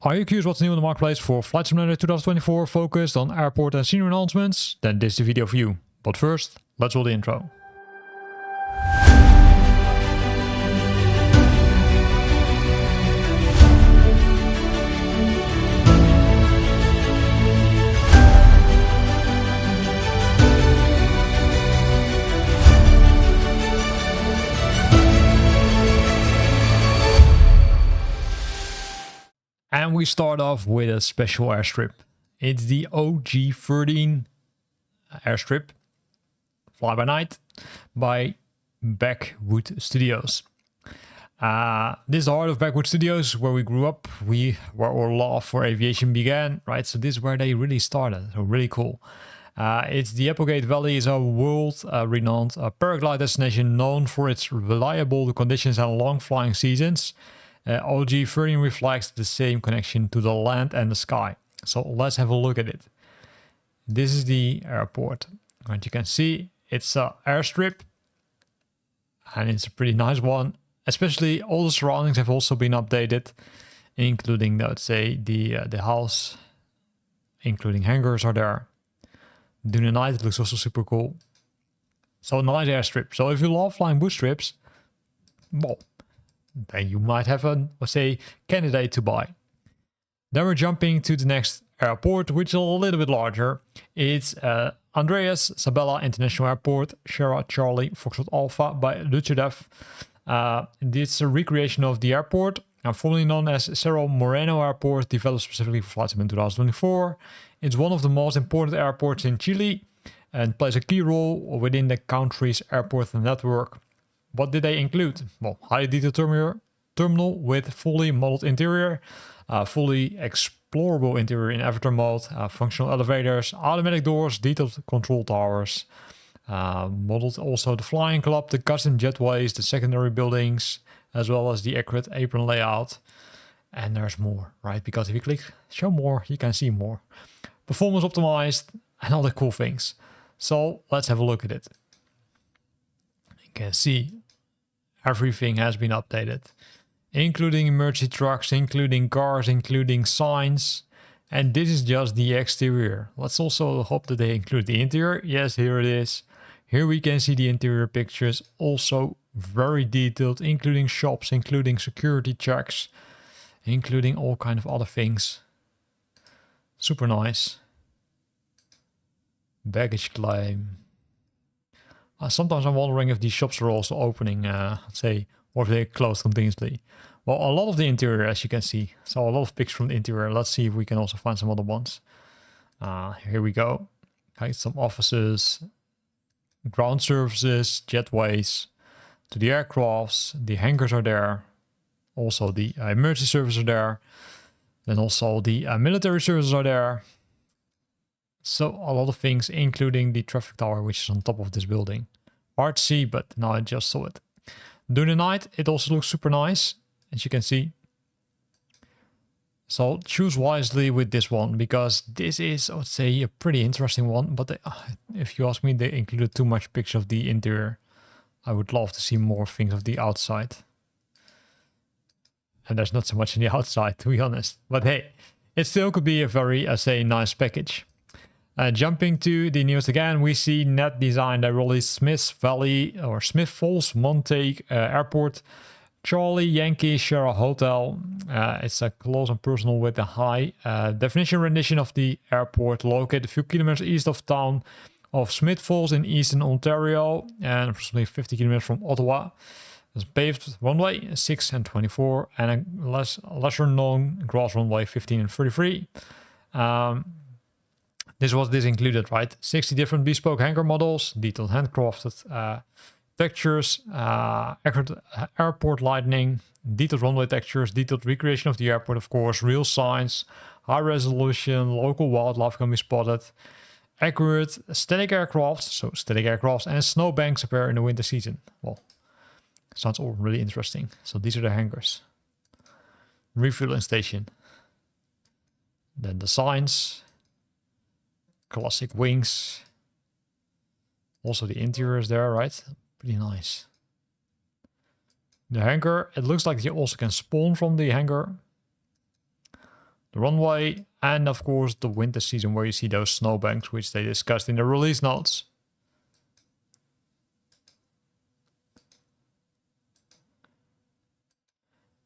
Are you curious what's new in the marketplace for Flight Simulator 2024 focused on airport and scenery enhancements? Then this is the video for you. But first, let's roll the intro. And we start off with a special airstrip. It's the OG13 airstrip, Fly by Night, by Backwood Studios. This is the heart of Backwood Studios, where we grew up, where our love for aviation began, right? So this is where they really started, so really cool. It's the Applegate Valley is a world-renowned paraglide destination known for its reliable conditions and long flying seasons. OG13 reflects the same connection to the land and the sky. So let's have a look at it. This is the airport. And you can see it's an airstrip. And it's a pretty nice one. Especially all the surroundings have also been updated. Including, let's say, the house. Including hangars are there. During the night it looks also super cool. So nice airstrip. So if you love flying boost trips, well, then you might have a, let's say, candidate to buy. Then we're jumping to the next airport, which is a little bit larger. It's Andreas Sabella International Airport, Sierra Charlie Foxtrot Alpha by Luchadev. This is a recreation of the airport, formerly known as Cerro Moreno Airport, developed specifically for Flight Sim in 2024. It's one of the most important airports in Chile and plays a key role within the country's airport network. What did they include? Well, highly detailed terminal with fully modeled interior, fully explorable interior in avatar mode, functional elevators, automatic doors, detailed control towers, modeled also the flying club, the custom jetways, the secondary buildings, as well as the accurate apron layout. And there's more, right? Because if you click show more, you can see more. Performance optimized and all the cool things. So let's have a look at it. You can see everything has been updated, including emergency trucks, including cars, including signs. And this is just the exterior. Let's also hope that they include the interior. Yes, here it is. Here we can see the interior pictures, also very detailed, including shops, including security checks, including all kind of other things. Super nice. Baggage claim. Sometimes I'm wondering if these shops are also opening, let's say, or if they're closed continuously. Well, a lot of the interior, as you can see. So a lot of pictures from the interior. Let's see if we can also find some other ones. Here we go. Okay, some offices, ground services, jetways, to the aircrafts. The hangars are there. Also the emergency services are there. Then also the military services are there. So a lot of things, including the traffic tower, which is on top of this building. Hard to see, but now I just saw it. During the night, it also looks super nice, as you can see. So choose wisely with this one, because this is, I would say, a pretty interesting one. But if you ask me, they included too much picture of the interior. I would love to see more things of the outside. And there's not so much on the outside, to be honest. But hey, it still could be a very, I say, nice package. Jumping to the news again, we see NetDesign. They released Smith Valley or Smith Falls Montague Airport, Charlie Yankee Sierra Hotel. It's a close and personal with a high definition rendition of the airport, located a few kilometers east of town of Smith Falls in eastern Ontario and approximately 50 kilometers from Ottawa. It's paved runway 6 and 24 and a lesser known grass runway 15 and 33. This was included, right? 60 different bespoke hangar models, detailed handcrafted textures, accurate airport lighting, detailed runway textures, detailed recreation of the airport, of course, real signs, high resolution, local wildlife can be spotted, accurate static aircraft, so static aircrafts, and snowbanks appear in the winter season. Well, sounds all really interesting. So these are the hangars. Refueling station. Then the signs. Classic wings. Also the interior is there, right? Pretty nice. The hangar, it looks like you also can spawn from the hangar. the runway, and of course the winter season where you see those snowbanks which they discussed in the release notes.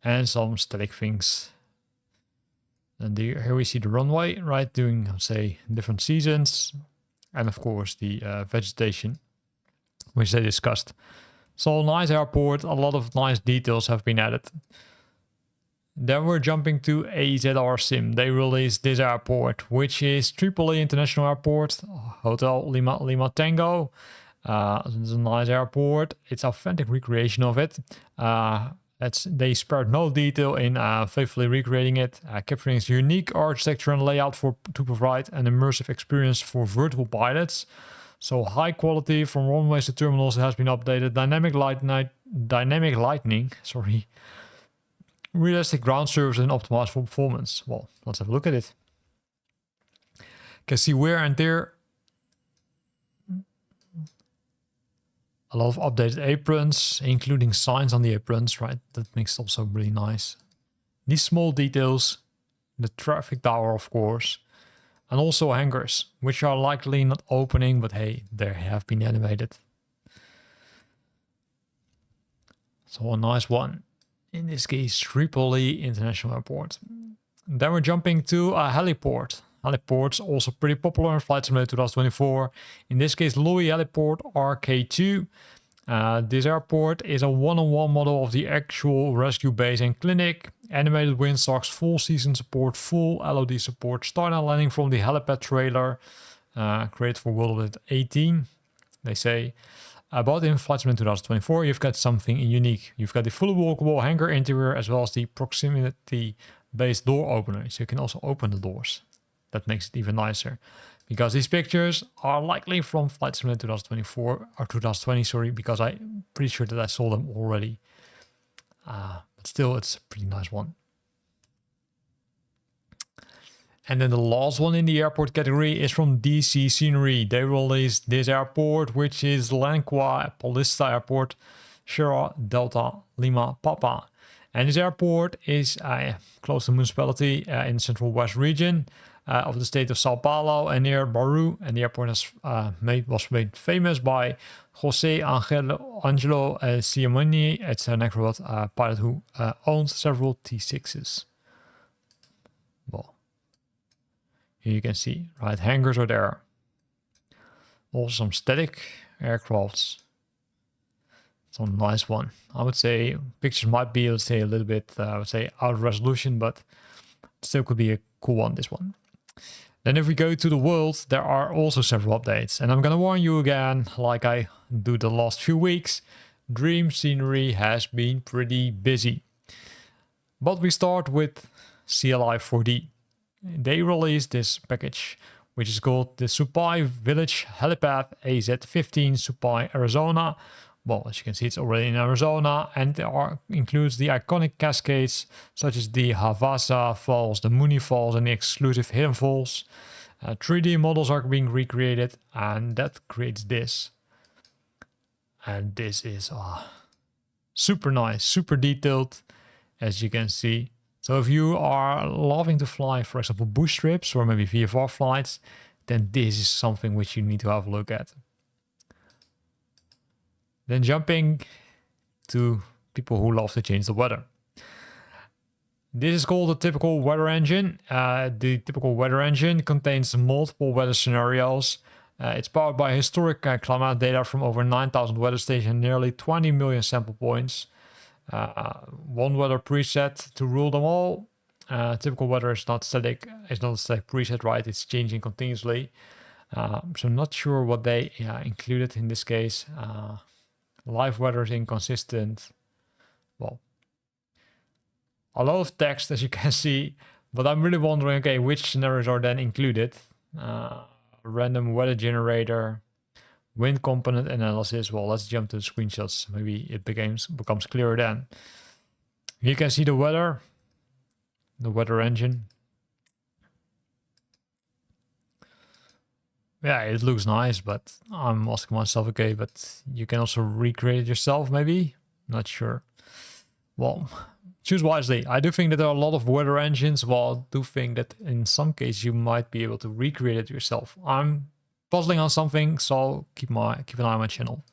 And some static things. And here we see the runway, right, doing, say, different seasons. And of course the vegetation, which they discussed. So nice airport, a lot of nice details have been added. Then we're jumping to Azrsim. They released this airport, which is Tripoli International Airport, Hotel Lima Tango. It's a nice airport. It's authentic recreation of it. They spared no detail in faithfully recreating it, capturing its unique architecture and layout to provide an immersive experience for virtual pilots. So high quality from runways to terminals has been updated. Dynamic lighting, realistic ground surface and optimized for performance. Well, let's have a look at it. You can see wear and tear. A lot of updated aprons, including signs on the aprons, right? That makes it also really nice. These small details, the traffic tower, of course, and also hangars, which are likely not opening, but hey, they have been animated. So a nice one. In this case, Tripoli International Airport. Then we're jumping to a heliport. Heliports also pretty popular in Flight Simulator 2024. In this case, Louis Heliport RK2. This airport is a one-on-one model of the actual rescue base and clinic. Animated windstocks, full season support, full LOD support, start and landing from the helipad trailer. Created for World War 18, they say. But in Flight Simulator 2024, you've got something unique. You've got the fully walkable hangar interior as well as the proximity-based door opener. So you can also open the doors. That makes it even nicer. Because these pictures are likely from Flight Simulator 2024 or 2020, sorry, because I'm pretty sure that I saw them already. But still, it's a pretty nice one. And then the last one in the airport category is from DreamScenery. They released this airport, which is Lanqua Paulista Airport, Sierra Delta Lima Papa. And this airport is close to the municipality in the central west region of the state of Sao Paulo and near Bauru. And the airport was made famous by Jose Angelo Siamoni. It's an acrobat pilot who owned several T6s. Well, here you can see, right, hangars are there. Also some static aircrafts. Some nice one. I would say pictures might be, let's say, a little bit, I would say, out of resolution, but still could be a cool one, this one. Then if we go to the world, there are also several updates. And I'm going to warn you again, like I do the last few weeks, DreamScenery has been pretty busy. But we start with CLI 4D. They released this package, which is called the Supai Village Helipad AZ-15 Supai, Arizona. Well, as you can see, it's already in Arizona, and it includes the iconic cascades such as the Havasa Falls, the Muni Falls, and the exclusive Hidden Falls. 3D models are being recreated, and that creates this. And this is super nice, super detailed, as you can see. So if you are loving to fly, for example, bush trips or maybe VFR flights, then this is something which you need to have a look at. Then jumping to people who love to change the weather. This is called the typical weather engine. The typical weather engine contains multiple weather scenarios. It's powered by historic climate data from over 9,000 weather stations and nearly 20 million sample points. One weather preset to rule them all. Typical weather is not static. It's not a static preset, right? It's changing continuously. So not sure what they included in this case. Live weather is inconsistent. Well, a lot of text, as you can see, but I'm really wondering, okay, which scenarios are then included? Random weather generator, wind component analysis. Well, let's jump to the screenshots. Maybe it becomes clearer then. You can see the weather engine. Yeah, it looks nice, but I'm asking myself, okay, but you can also recreate it yourself, maybe? Not sure. Well, choose wisely. I do think that there are a lot of weather engines, while I do think that in some cases you might be able to recreate it yourself. I'm puzzling on something, so keep an eye on my channel.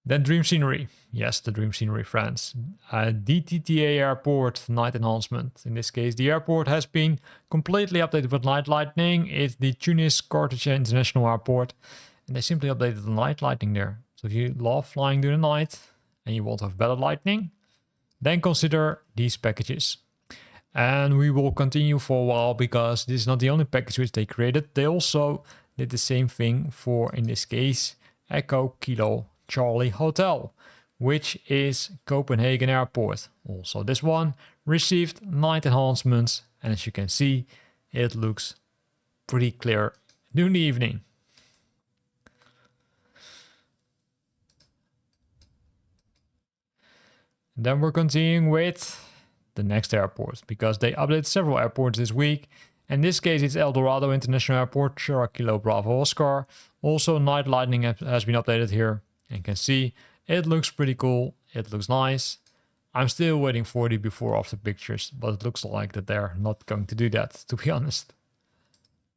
Then DreamScenery. Yes, the DreamScenery friends. DTTA Airport night enhancement. In this case, the airport has been completely updated with night lighting. It's the Tunis Carthage International Airport. And they simply updated the night lighting there. So if you love flying during the night and you want to have better lighting, then consider these packages. And we will continue for a while because this is not the only package which they created. They also did the same thing for, in this case, Echo Kilo Charlie Hotel, which is Copenhagen Airport. Also this one received night enhancements, and as you can see, it looks pretty clear during the evening. Then we're continuing with the next airport because they updated several airports this week. In this case, it's El Dorado International Airport, Sierra Kilo Bravo Oscar. Also, night lighting has been updated here. And you can see it looks pretty cool. It looks nice. I'm still waiting for the before after pictures, but it looks like that they're not going to do that, to be honest,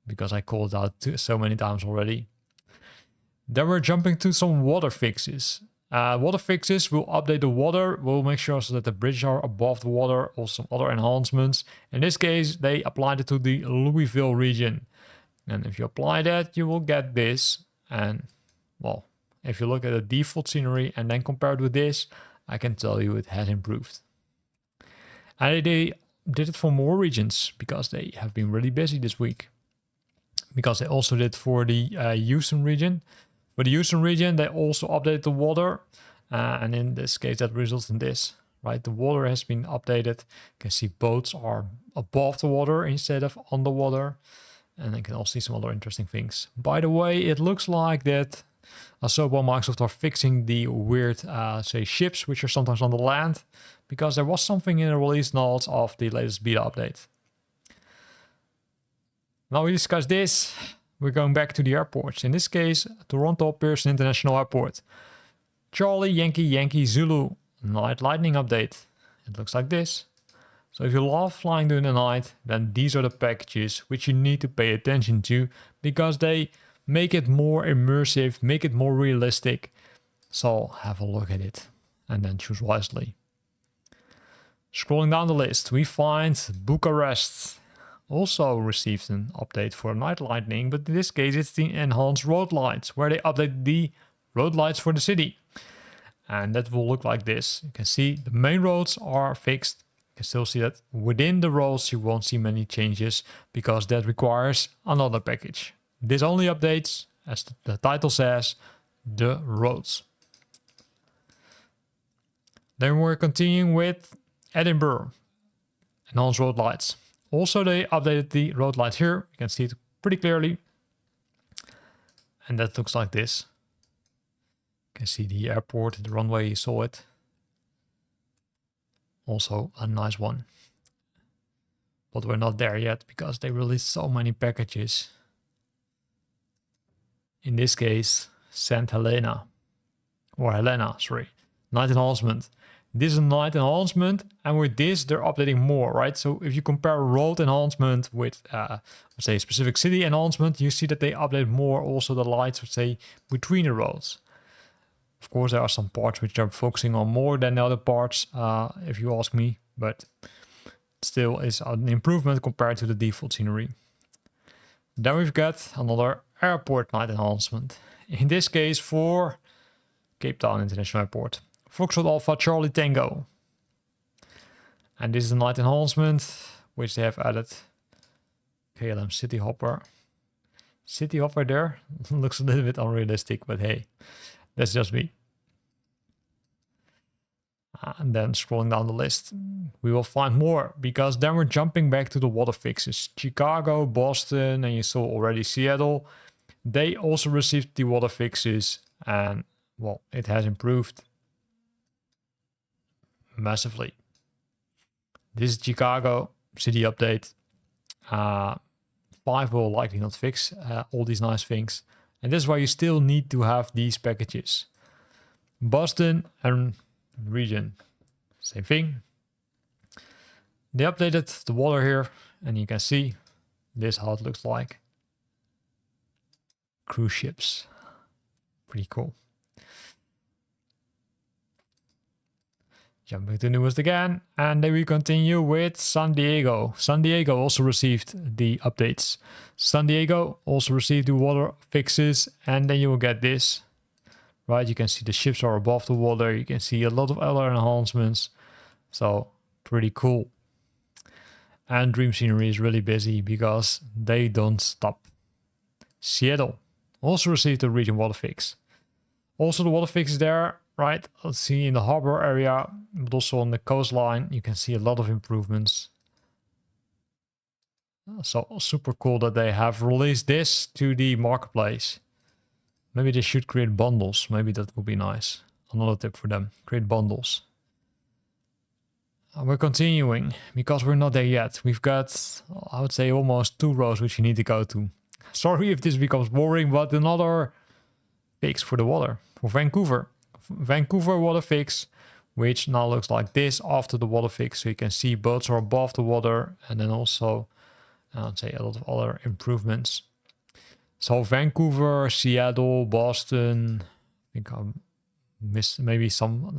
because I called it out so many times already. Then we're jumping to some water fixes. Water fixes will update the water, will make sure so that the bridges are above the water, also some other enhancements. In this case, they applied it to the Louisville region. And if you apply that, you will get this. And, well, if you look at the default scenery and then compare it with this, I can tell you it has improved. And they did it for more regions because they have been really busy this week. Because they also did for the Houston region. For the Houston region, they also updated the water. And in this case, that results in this, right? The water has been updated. You can see boats are above the water instead of underwater. And you can also see some other interesting things. By the way, it looks like that Asobo and Microsoft are fixing the weird, say, ships, which are sometimes on the land, because there was something in the release notes of the latest beta update. Now we discuss this. We're going back to the airports. In this case, Toronto Pearson International Airport. Charlie Yankee Yankee Zulu night lightning update. It looks like this. So if you love flying during the night, then these are the packages which you need to pay attention to because they make it more immersive, make it more realistic. So have a look at it and then choose wisely. Scrolling down the list, we find Bucharest. Also received an update for night lighting, but in this case it's the enhanced road lights, where they update the road lights for the city. And that will look like this. You can see the main roads are fixed. You can still see that within the roads you won't see many changes because that requires another package. This only updates, as the title says, the roads. Then we're continuing with Edinburgh, enhanced road lights. Also, they updated the road lights here. You can see it pretty clearly. And that looks like this. You can see the airport, the runway, you saw it. Also a nice one. But we're not there yet because they released so many packages. In this case, St. Helena. Or Helena, sorry. Night enhancement. This is a night enhancement, and with this they're updating more, right? So if you compare road enhancement with, let's say, a specific city enhancement, you see that they update more also the lights, let's say, between the roads. Of course, there are some parts which are focusing on more than the other parts, if you ask me, but still is an improvement compared to the default scenery. Then we've got another airport night enhancement. In this case for Cape Town International Airport. Foxtrot Alpha Charlie Tango. And this is a night enhancement which they have added. KLM City Hopper. City Hopper there looks a little bit unrealistic, but hey, that's just me. And then scrolling down the list, we will find more because then we're jumping back to the water fixes. Chicago, Boston, and you saw already Seattle. They also received the water fixes and, well, it has improved massively. This is Chicago city update. 5 will likely not fix all these nice things. And this is why you still need to have these packages. Boston and region. Same thing. They updated the water here, and you can see this how it looks like. Cruise ships. Pretty cool. Jumping to newest again, and then we continue with San Diego. San Diego also received the updates. San Diego also received the water fixes, and then you will get this. Right, you can see the ships are above the water. You can see a lot of other enhancements. So pretty cool. And DreamScenery is really busy because they don't stop. Seattle also received the region water fix. Also the water fix is there, right? Let's see in the harbor area, but also on the coastline, you can see a lot of improvements. So super cool that they have released this to the marketplace. Maybe they should create bundles. Maybe that would be nice. Another tip for them, create bundles. We're continuing because we're not there yet. We've got, I would say, almost 2 rows which you need to go to. Sorry if this becomes boring, but another fix for the water. For Vancouver. Vancouver water fix, which now looks like this after the water fix. So you can see boats are above the water, and then also, I'd say, a lot of other improvements. So Vancouver, Seattle, Boston, I think I missed maybe some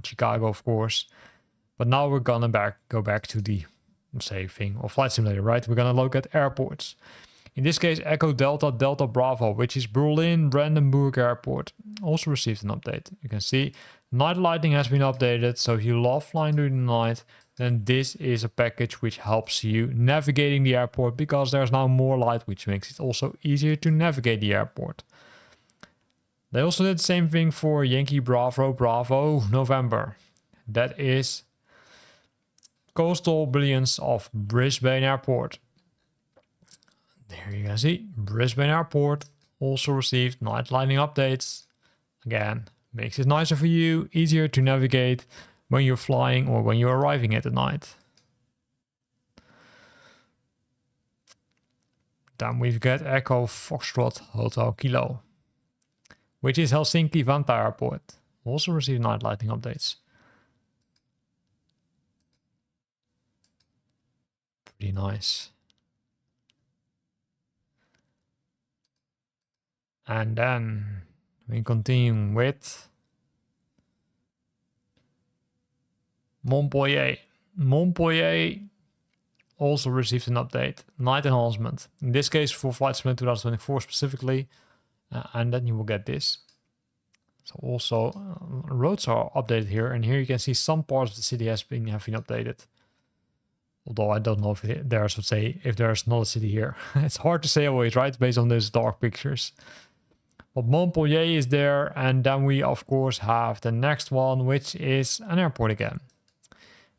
Chicago, of course. But now we're gonna go back to the, say, thing of Flight Simulator, right? We're gonna look at airports. In this case, Echo Delta Delta Bravo, which is Berlin Brandenburg Airport, also received an update. You can see night lighting has been updated. So if you love flying during the night, then this is a package which helps you navigating the airport because there's now more light, which makes it also easier to navigate the airport. They also did the same thing for Yankee Bravo Bravo November. That is coastal brilliance of Brisbane Airport. There you can see Brisbane Airport also received night lighting updates. Again, makes it nicer for you, easier to navigate when you're flying or when you're arriving at the night. Then we've got Echo Foxtrot Hotel Kilo, which is Helsinki Vantaa Airport. Also received night lighting updates. Pretty nice. And then we continue with Montpellier. Montpellier also received an update, night enhancement. In this case for Flight Simulator 2024 specifically. And then you will get this. So also roads are updated here. And here you can see some parts of the city have been updated. Although I don't know if there's, let's say, if there's not a city here. It's hard to say always, right? Based on those dark pictures. But Montpellier is there. And then we, of course, have the next one, which is an airport again.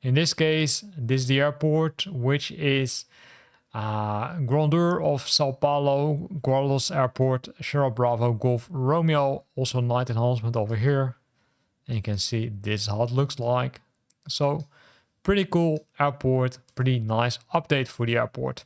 In this case, this is the airport, which is Grandeur of Sao Paulo, Guarulhos Airport, Sierra Bravo, Golf Romeo. Also night enhancement over here. And you can see this is how it looks like. So pretty cool airport, pretty nice update for the airport.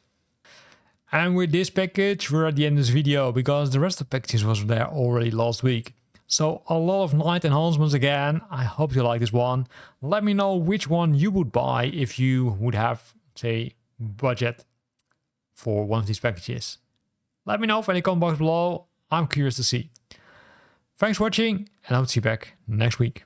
And with this package, we're at the end of this video because the rest of the packages was there already last week. So a lot of night enhancements again. I hope you like this one. Let me know which one you would buy if you would have, say, budget for one of these packages. Let me know in the comment box below. I'm curious to see. Thanks for watching, and I'll see you back next week.